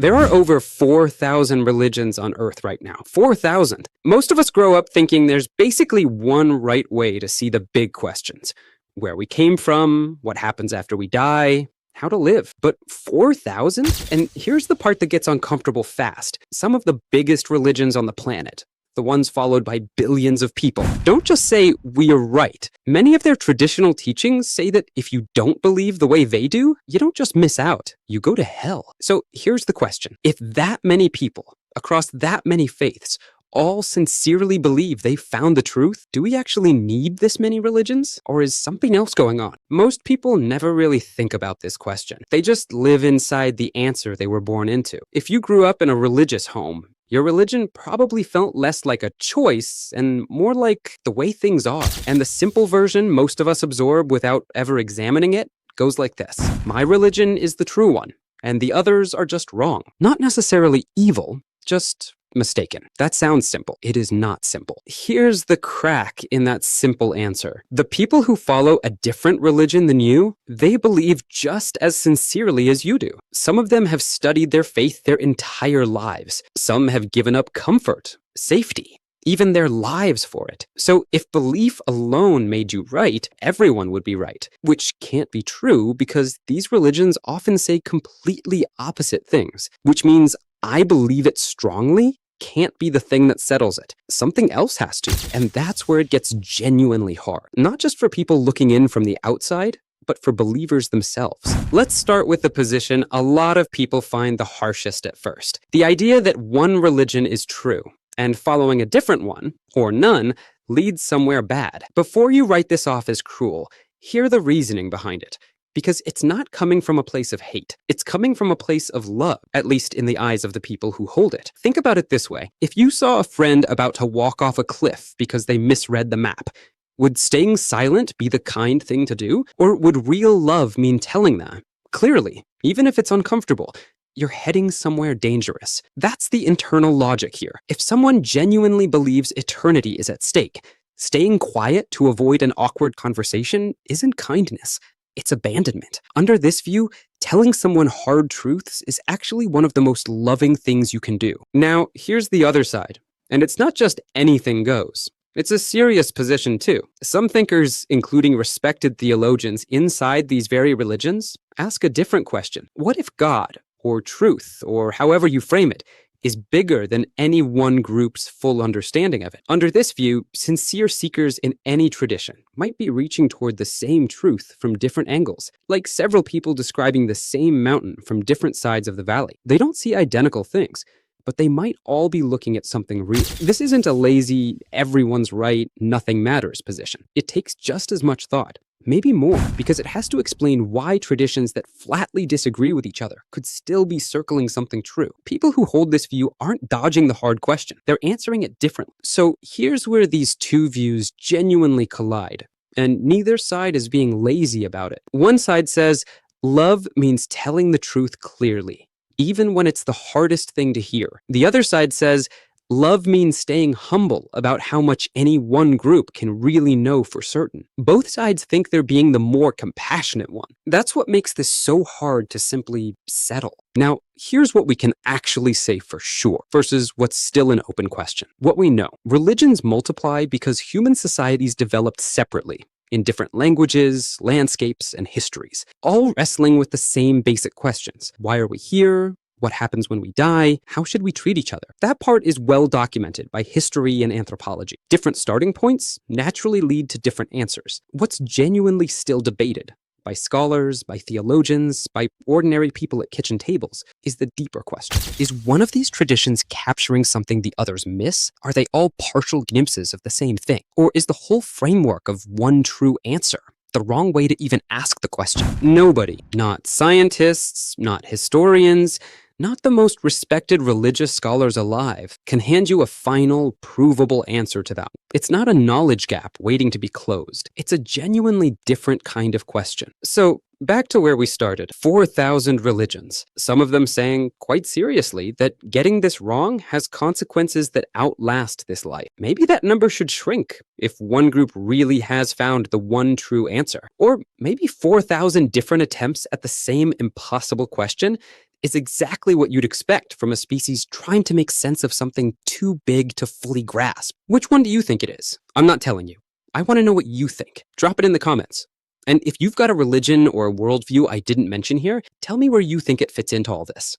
There are over 4,000 religions on Earth right now. 4,000. Most of us grow up thinking there's basically one right way to see the big questions. Where we came from, what happens after we die, how to live. But 4,000? And here's the part that gets uncomfortable fast. Some of the biggest religions on the planet, the ones followed by billions of people, don't just say, we are right. Many of their traditional teachings say that if you don't believe the way they do, you don't just miss out, you go to hell. So here's the question. If that many people, across that many faiths, all sincerely believe they found the truth, do we actually need this many religions? Or is something else going on? Most people never really think about this question. They just live inside the answer they were born into. If you grew up in a religious home, your religion probably felt less like a choice and more like the way things are. And the simple version most of us absorb without ever examining it goes like this. My religion is the true one, and the others are just wrong. Not necessarily evil, just mistaken. That sounds simple. It is not simple. Here's the crack in that simple answer. The people who follow a different religion than you, they believe just as sincerely as you do. Some of them have studied their faith their entire lives. Some have given up comfort, safety, even their lives for it. So if belief alone made you right, everyone would be right, which can't be true because these religions often say completely opposite things, which means I believe it strongly can't be the thing that settles it. Something else has to. And that's where it gets genuinely hard. Not just for people looking in from the outside, but for believers themselves. Let's start with the position a lot of people find the harshest at first. The idea that one religion is true, and following a different one, or none, leads somewhere bad. Before you write this off as cruel, hear the reasoning behind it. Because it's not coming from a place of hate. It's coming from a place of love, at least in the eyes of the people who hold it. Think about it this way. If you saw a friend about to walk off a cliff because they misread the map, would staying silent be the kind thing to do? Or would real love mean telling them? Clearly, even if it's uncomfortable, you're heading somewhere dangerous. That's the internal logic here. If someone genuinely believes eternity is at stake, staying quiet to avoid an awkward conversation isn't kindness. It's abandonment. Under this view, telling someone hard truths is actually one of the most loving things you can do. Now, here's the other side. And it's not just anything goes. It's a serious position too. Some thinkers, including respected theologians inside these very religions, ask a different question. What if God, or truth, or however you frame it, is bigger than any one group's full understanding of it? Under this view, sincere seekers in any tradition might be reaching toward the same truth from different angles, like several people describing the same mountain from different sides of the valley. They don't see identical things, but they might all be looking at something real. This isn't a lazy, everyone's right, nothing matters position. It takes just as much thought. Maybe more, because it has to explain why traditions that flatly disagree with each other could still be circling something true. People who hold this view aren't dodging the hard question. They're answering it differently. So here's where these two views genuinely collide, and neither side is being lazy about it. One side says, love means telling the truth clearly, even when it's the hardest thing to hear. The other side says, love means staying humble about how much any one group can really know for certain. Both sides think they're being the more compassionate one. That's what makes this so hard to simply settle. Now, here's what we can actually say for sure versus what's still an open question. What we know. Religions multiply because human societies developed separately in different languages, landscapes, and histories, all wrestling with the same basic questions. Why are we here? What happens when we die? How should we treat each other? That part is well documented by history and anthropology. Different starting points naturally lead to different answers. What's genuinely still debated by scholars, by theologians, by ordinary people at kitchen tables is the deeper question. Is one of these traditions capturing something the others miss? Are they all partial glimpses of the same thing? Or is the whole framework of one true answer the wrong way to even ask the question? Nobody, not scientists, not historians, not the most respected religious scholars alive, can hand you a final, provable answer to that. It's not a knowledge gap waiting to be closed. It's a genuinely different kind of question. So, back to where we started. 4,000 religions. Some of them saying quite seriously that getting this wrong has consequences that outlast this life. Maybe that number should shrink if one group really has found the one true answer. Or maybe 4,000 different attempts at the same impossible question is exactly what you'd expect from a species trying to make sense of something too big to fully grasp. Which one do you think it is? I'm not telling you. I want to know what you think. Drop it in the comments. And if you've got a religion or a worldview I didn't mention here, tell me where you think it fits into all this.